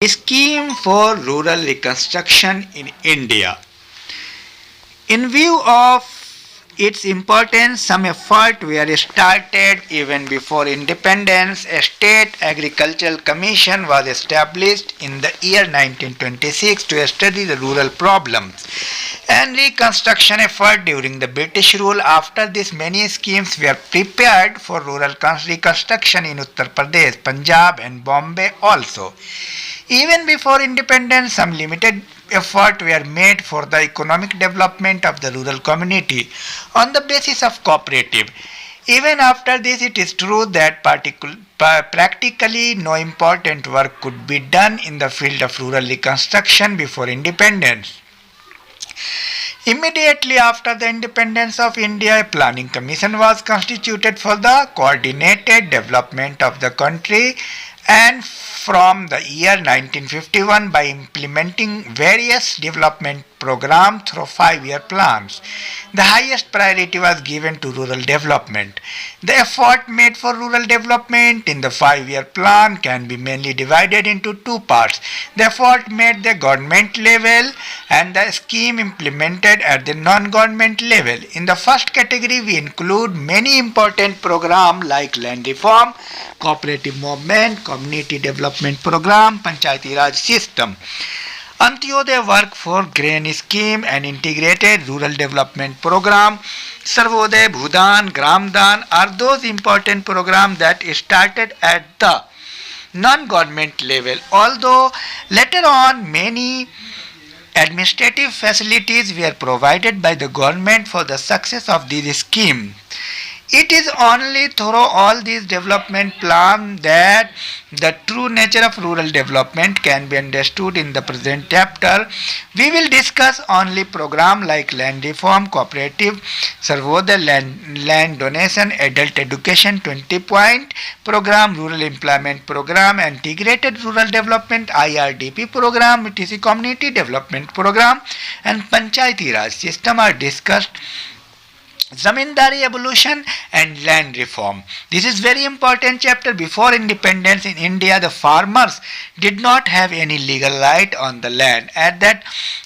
Scheme for rural reconstruction in India. In view of its importance, some efforts were started even before independence. A state agricultural commission was established in the year 1926 to study the rural problems and reconstruction effort during the British rule. After this, many schemes were prepared for rural reconstruction in Uttar Pradesh, Punjab and Bombay also. Even before independence, some limited efforts were made for the economic development of the rural community on the basis of cooperative. Even after this, it is true that practically no important work could be done in the field of rural reconstruction before independence. Immediately after the independence of India, a planning commission was constituted for the coordinated development of the country, and from the year 1951 by implementing various development programs through 5-year plans. The highest priority was given to rural development. The effort made for rural development in the 5-year plan can be mainly divided into two parts: the effort made at the government level and the scheme implemented at the non-government level. In the first category, we include many important programs like land reform, cooperative movement, community development program, Panchayati Raj system, Antyodaya work for grain scheme and integrated rural development program, Sarvodaya, Bhudan, Gramdan are those important programs that started at the non-government level. Although later on many administrative facilities were provided by the government for the success of this scheme. It is only through all these development plans that the true nature of rural development can be understood. In the present chapter, we will discuss only programs like land reform, cooperative, Sarvodaya land donation, adult education 20-point program, rural employment program, integrated rural development IRDP program, etc. community development program, and Panchayati Raj system are discussed. Zamindari evolution and land reform. This is very important chapter. Before independence in India, the farmers did not have any legal right on the land. At that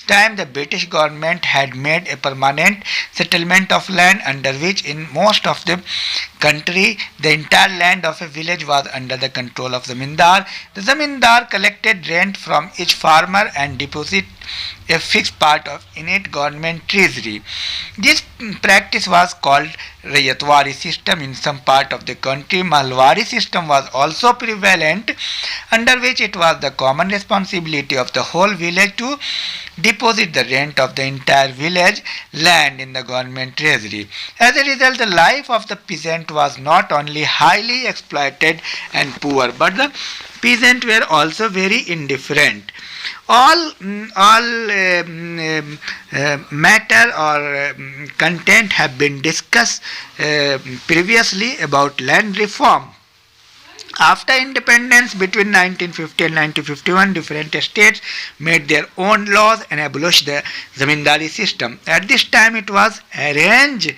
time, the British government had made a permanent settlement of land, under which in most of the country the entire land of a village was under the control of Zamindar. The Zamindar collected rent from each farmer and deposited a fixed part of in it government treasury. This practice was called Rayatwari System in some part of the country. Malwari system was also prevalent, under which it was the common responsibility of the whole village to deposit the rent of the entire village land in the government treasury. As a result, the life of the peasant was not only highly exploited and poor, but the peasants were also very indifferent. All matter or content have been discussed previously about land reform. After independence between 1950 and 1951, different states made their own laws and abolished the Zamindari system. At this time, it was arranged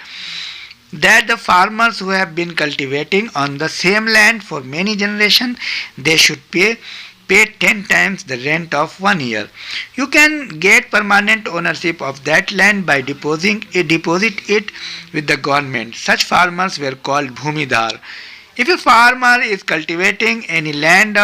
that the farmers who have been cultivating on the same land for many generations, they should pay 10 times the rent of 1 year. You can get permanent ownership of that land by deposit it with the government. Such farmers were called Bhumidhar. If a farmer is cultivating any land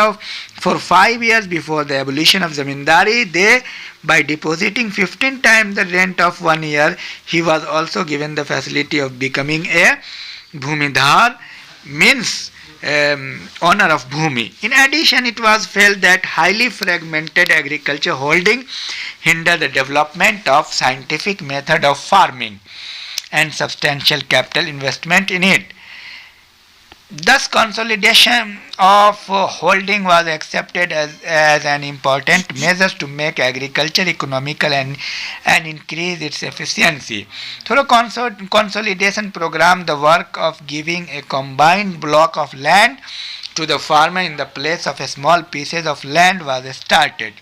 for 5 years before the abolition of Zamindari, they, by depositing 15 times the rent of 1 year, he was also given the facility of becoming a Bhumidhar, means owner of Bhumi. In addition, it was felt that highly fragmented agriculture holding hinder the development of scientific method of farming and substantial capital investment in it. Thus, consolidation of holding was accepted as an important measure to make agriculture economical and increase its efficiency. Through consolidation program, the work of giving a combined block of land to the farmer in the place of a small pieces of land was started.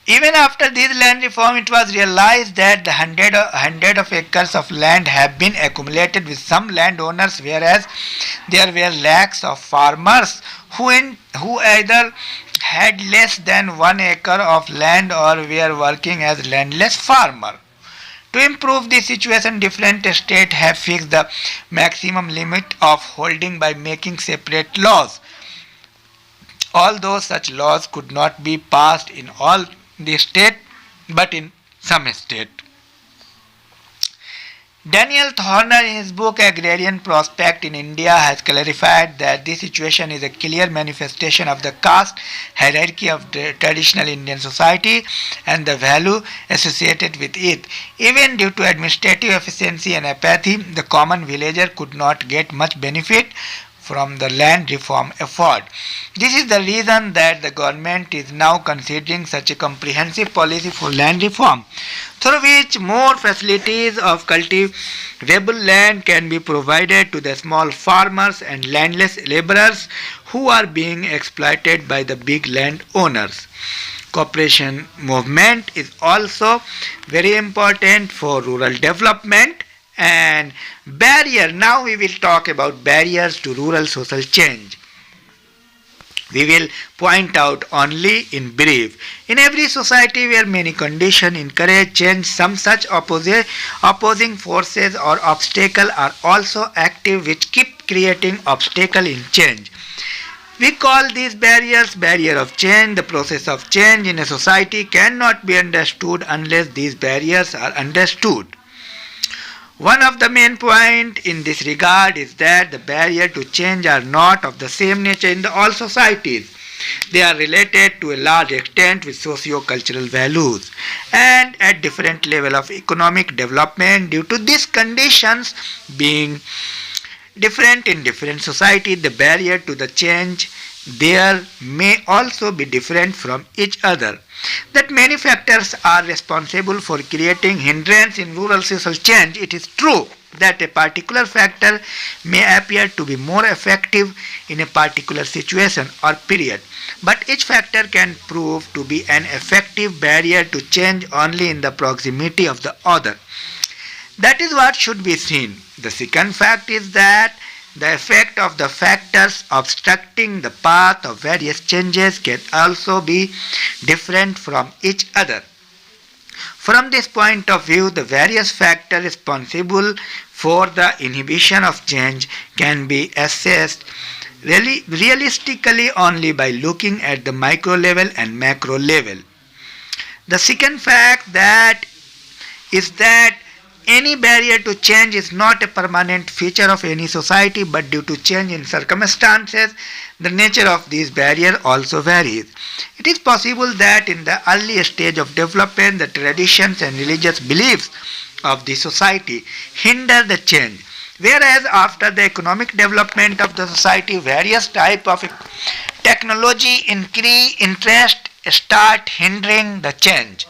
Even after this land reform, it was realized that the hundred of acres of land have been accumulated with some landowners, whereas there were lakhs of farmers who either had less than 1 acre of land or were working as landless farmer. To improve this situation, different states have fixed the maximum limit of holding by making separate laws. Although such laws could not be passed in all the states, but in some states. Daniel Thorner, in his book Agrarian Prospect in India, has clarified that this situation is a clear manifestation of the caste hierarchy of the traditional Indian society and the value associated with it. Even due to administrative efficiency and apathy, the common villager could not get much benefit from the land reform effort. This is the reason that the government is now considering such a comprehensive policy for land reform, through which more facilities of cultivable land can be provided to the small farmers and landless laborers who are being exploited by the big land owners. Cooperation movement is also very important for rural development and barrier. Now we will talk about barriers to rural social change. We will point out only in brief. In every society where many conditions encourage change, some such opposing forces or obstacles are also active which keep creating obstacle in change. We call these barriers barrier of change. The process of change in a society cannot be understood unless these barriers are understood. One of the main points in this regard is that the barriers to change are not of the same nature in all societies. They are related to a large extent with socio-cultural values and at different level of economic development. Due to these conditions being different in different societies, the barrier to the change there may also be different from each other. That many factors are responsible for creating hindrance in rural social change. It is true that a particular factor may appear to be more effective in a particular situation or period, but each factor can prove to be an effective barrier to change only in the proximity of the other. That is what should be seen. The second fact is that the effect of the factors obstructing the path of various changes can also be different from each other. From this point of view, the various factors responsible for the inhibition of change can be assessed realistically only by looking at the micro level and macro level. The second fact is that any barrier to change is not a permanent feature of any society, but due to change in circumstances, the nature of these barriers also varies. It is possible that in the early stage of development, the traditions and religious beliefs of the society hinder the change, whereas after the economic development of the society, various types of technology interest start hindering the change.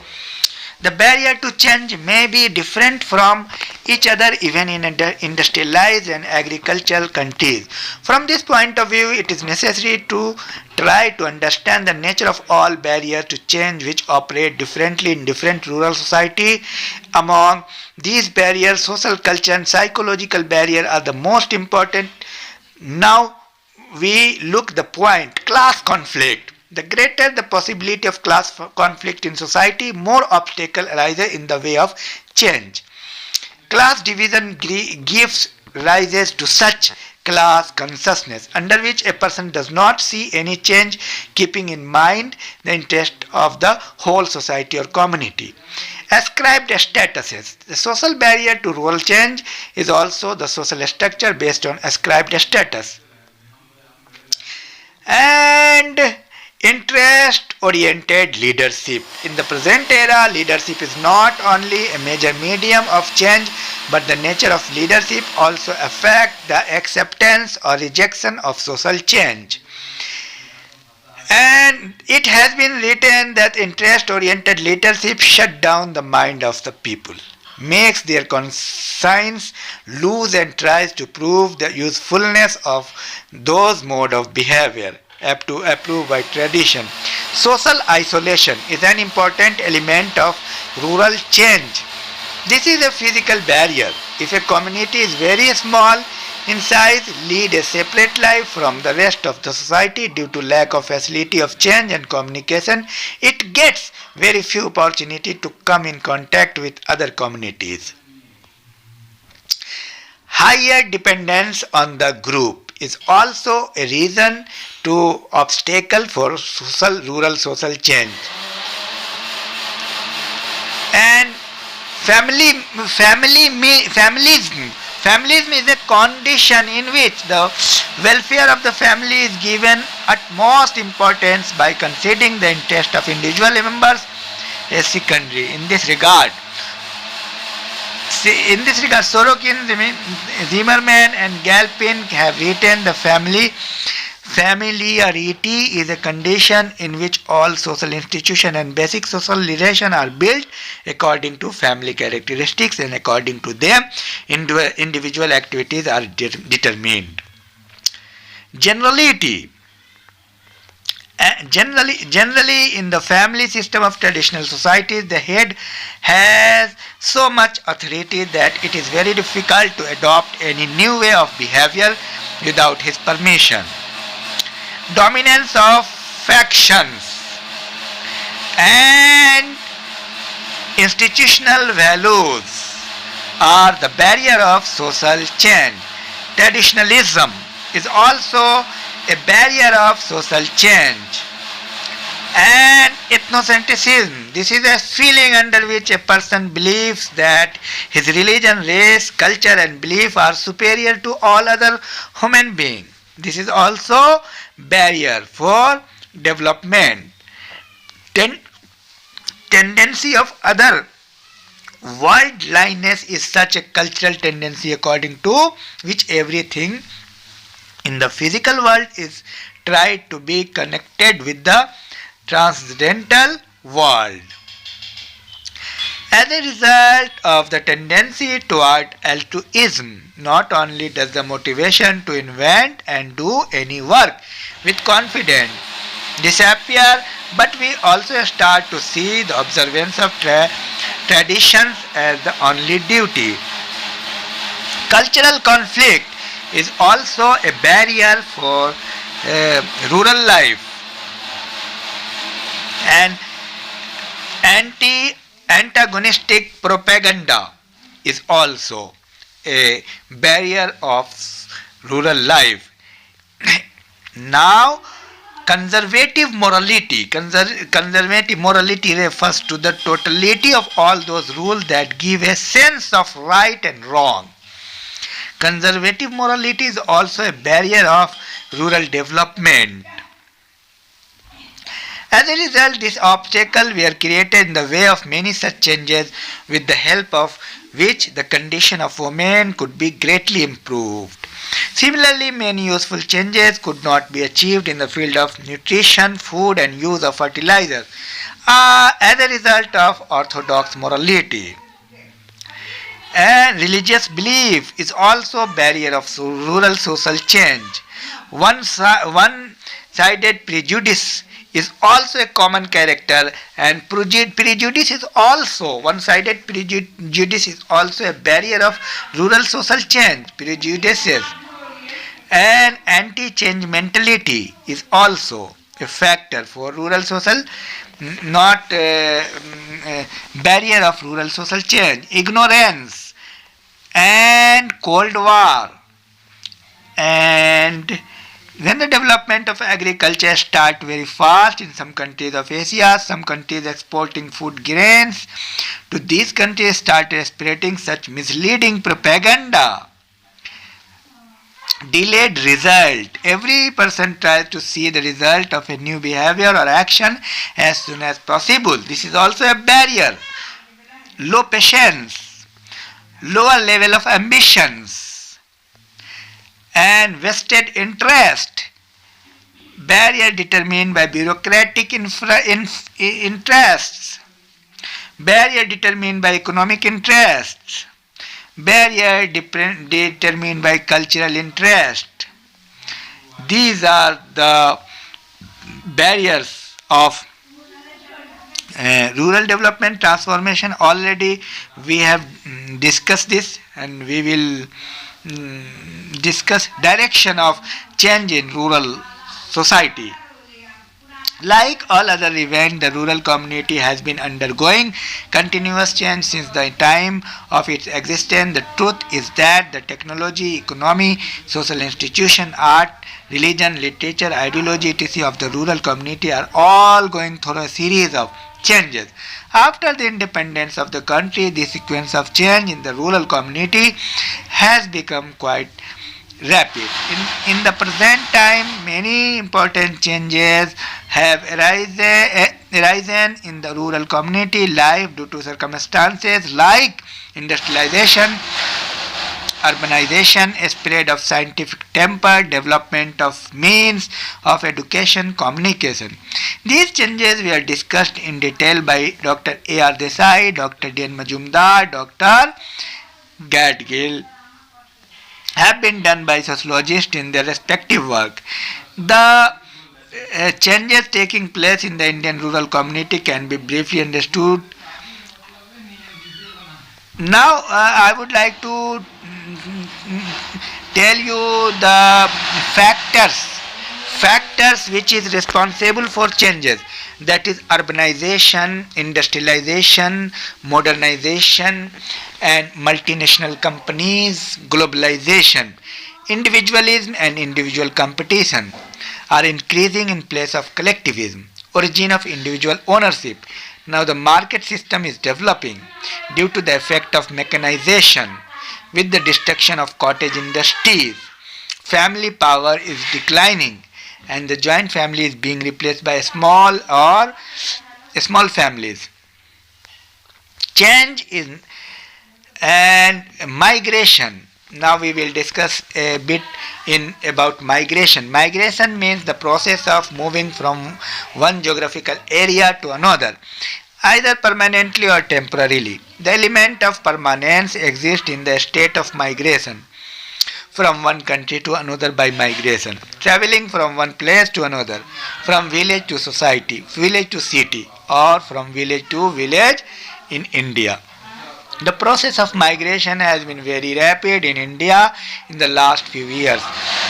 The barrier to change may be different from each other even in industrialized and agricultural countries. From this point of view, it is necessary to try to understand the nature of all barriers to change which operate differently in different rural society. Among these barriers, social, culture and psychological barriers are the most important. Now we look the point, class conflict. The greater the possibility of class conflict in society, more obstacles arise in the way of change. Class division gives rise to such class consciousness under which a person does not see any change, keeping in mind the interest of the whole society or community. Ascribed statuses. The social barrier to rural change is also the social structure based on ascribed status. And interest-oriented leadership. In the present era, leadership is not only a major medium of change, but the nature of leadership also affects the acceptance or rejection of social change. And it has been written that interest-oriented leadership shut down the mind of the people, makes their conscience loose and tries to prove the usefulness of those modes of behavior approved by tradition. Social isolation is an important element of rural change. This is a physical barrier. If a community is very small in size, lead a separate life from the rest of the society due to lack of facility of change and communication, it gets very few opportunity to come in contact with other communities. Higher dependence on the group is also a reason to obstacle for rural social change. And familism is a condition in which the welfare of the family is given utmost importance by considering the interest of individual members as secondary. In this regard, Sorokin, Zimmerman and Galpin have written the familiarity is a condition in which all social institutions and basic social relations are built according to family characteristics, and according to them individual activities are determined. Generally, in the family system of traditional societies, the head has so much authority that it is very difficult to adopt any new way of behavior without his permission. Dominance of factions and institutional values are the barrier of social change. Traditionalism is also a barrier of social change. And ethnocentrism, this is a feeling under which a person believes that his religion, race, culture and belief are superior to all other human beings. This is also barrier for development. Tendency of other worldliness is such a cultural tendency according to which everything in the physical world is tried to be connected with the transcendental world. As a result of the tendency toward altruism, not only does the motivation to invent and do any work with confidence disappear, but we also start to see the observance of traditions as the only duty. Cultural conflict is also a barrier for rural life, and antagonistic propaganda is also a barrier of rural life. Now, conservative morality refers to the totality of all those rules that give a sense of right and wrong. Conservative morality is also a barrier of rural development. As a result, these obstacles were created in the way of many such changes, with the help of which the condition of women could be greatly improved. Similarly, many useful changes could not be achieved in the field of nutrition, food and use of fertilizer as a result of orthodox morality. And religious belief is also a barrier of rural social change. One-sided prejudice is also a common character, and prejudice is also one-sided prejudice is also a barrier of rural social change. Prejudices and anti-change mentality is also a factor for rural social, not barrier of rural social change. Ignorance and Cold War, and when the development of agriculture start very fast in some countries of Asia, some countries exporting food grains to these countries started spreading such misleading propaganda. Delayed result. Every person tries to see the result of a new behavior or action as soon as possible. This is also a barrier. Low patience, lower level of ambitions, and vested interest. Barrier determined by bureaucratic interests. Barrier determined by economic interests. Barrier determined by cultural interest. These are the barriers of rural development transformation. Already we have discussed this, and we will discuss direction of change in rural society. Like all other events, the rural community has been undergoing continuous change since the time of its existence. The truth is that the technology, economy, social institution, art, religion, literature, ideology, etc. of the rural community are all going through a series of changes. After the independence of the country, the sequence of change in the rural community has become quite rapid. In the present time, many important changes have arisen in the rural community life due to circumstances like industrialization, urbanization, spread of scientific temper, development of means of education, communication. These changes were discussed in detail by Dr. A.R. Desai, Dr. D.N. Majumdar, Dr. Gadgil, have been done by sociologists in their respective work. The changes taking place in the Indian rural community can be briefly understood. Now I would like to tell you the factors which is responsible for changes, that is urbanization, industrialization, modernization, and multinational companies, globalization, individualism and individual competition are increasing in place of collectivism, origin of individual ownership. Now the market system is developing due to the effect of mechanization with the destruction of cottage industries. Family power is declining and the joint family is being replaced by small families. Change in and migration. Now we will discuss a bit about migration. Migration means the process of moving from one geographical area to another, either permanently or temporarily. The element of permanence exists in the state of migration, from one country to another by migration, traveling from one place to another, from village to society, village to city, or from village to village in India. The process of migration has been very rapid in India in the last few years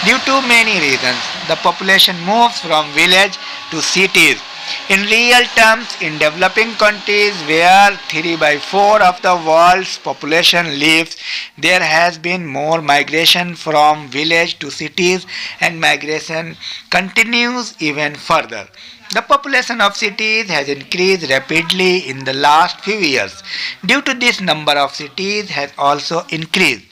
due to many reasons. The population moves from village to cities. In real terms, in developing countries where 3/4 of the world's population lives, there has been more migration from village to cities, and migration continues even further. The population of cities has increased rapidly in the last few years. Due to this, number of cities has also increased.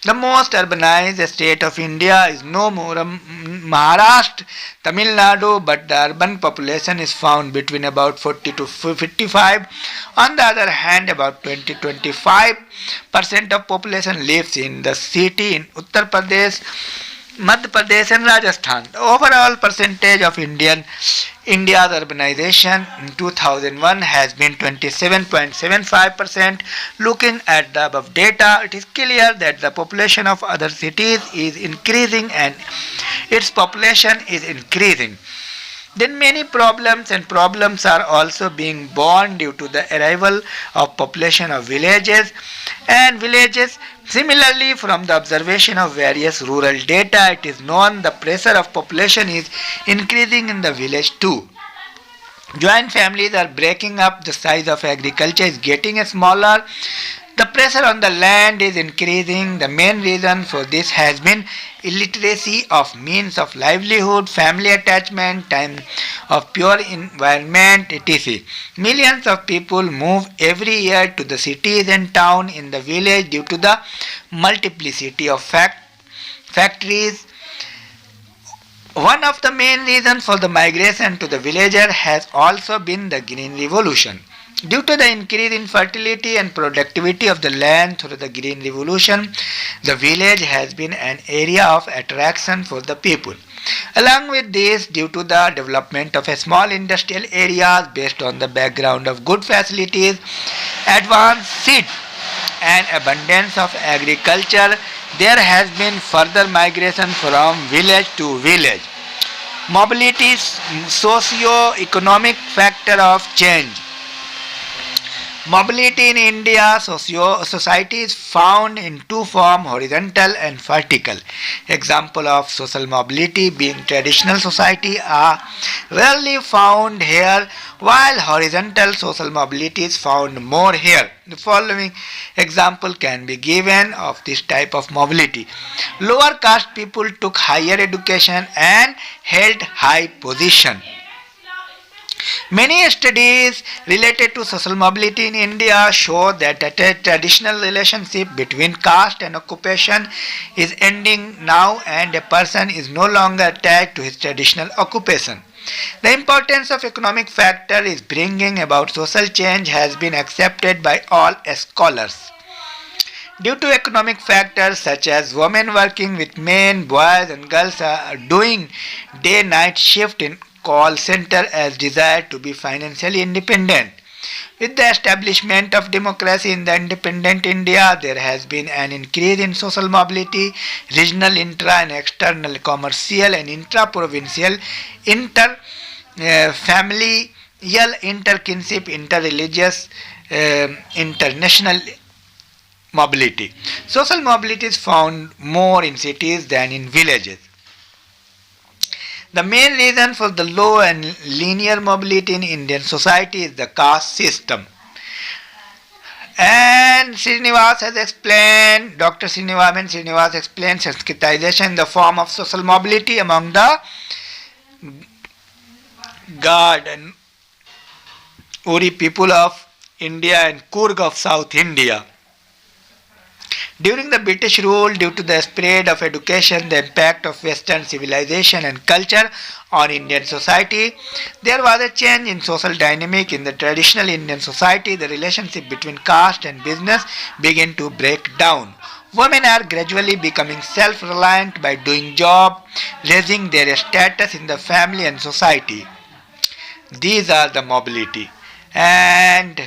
The most urbanized state of India is no more Maharashtra, Tamil Nadu, but the urban population is found between about 40 to 55. On the other hand, about 20-25% of population lives in the city in Uttar Pradesh, Madhya Pradesh and Rajasthan. The overall percentage of India's urbanization in 2001 has been 27.75%. Looking at the above data, it is clear that the population of other cities is increasing and its population is increasing. Then many problems are also being born due to the arrival of population of villages. Similarly, from the observation of various rural data, it is known the pressure of population is increasing in the village too. Joint families are breaking up, the size of agriculture is getting smaller, the pressure on the land is increasing. The main reason for this has been illiteracy of means of livelihood, family attachment, time of pure environment, etc. Millions of people move every year to the cities and towns in the village due to the multiplicity of factories. One of the main reasons for the migration to the villager has also been the Green Revolution. Due to the increase in fertility and productivity of the land through the Green Revolution, the village has been an area of attraction for the people. Along with this, due to the development of a small industrial areas based on the background of good facilities, advanced seed and abundance of agriculture, there has been further migration from village to village. Mobility is socio-economic factor of change. Mobility in India society is found in two forms, horizontal and vertical. Example of social mobility being traditional society are rarely found here, while horizontal social mobility is found more here. The following example can be given of this type of mobility. Lower caste people took higher education and held high position. Many studies related to social mobility in India show that a traditional relationship between caste and occupation is ending now and a person is no longer attached to his traditional occupation. The importance of economic factor is bringing about social change has been accepted by all scholars. Due to economic factors such as women working with men, boys and girls are doing day-night shift in call center as desire to be financially independent. With the establishment of democracy in the independent India, there has been an increase in social mobility, regional, intra and external, commercial and intra-provincial, inter-familial, inter-kinship, inter-religious, international mobility. Social mobility is found more in cities than in villages. The main reason for the low and linear mobility in Indian society is the caste system. And Srinivas has explained, Dr. Srinivas explained Sanskritization in the form of social mobility among the Gad and Uri people of India and Kurg of South India. During the British rule, due to the spread of education, the impact of Western civilization and culture on Indian society, there was a change in social dynamic in the traditional Indian society. The relationship between caste and business began to break down. Women are gradually becoming self-reliant by doing job, raising their status in the family and society. These are the mobility. And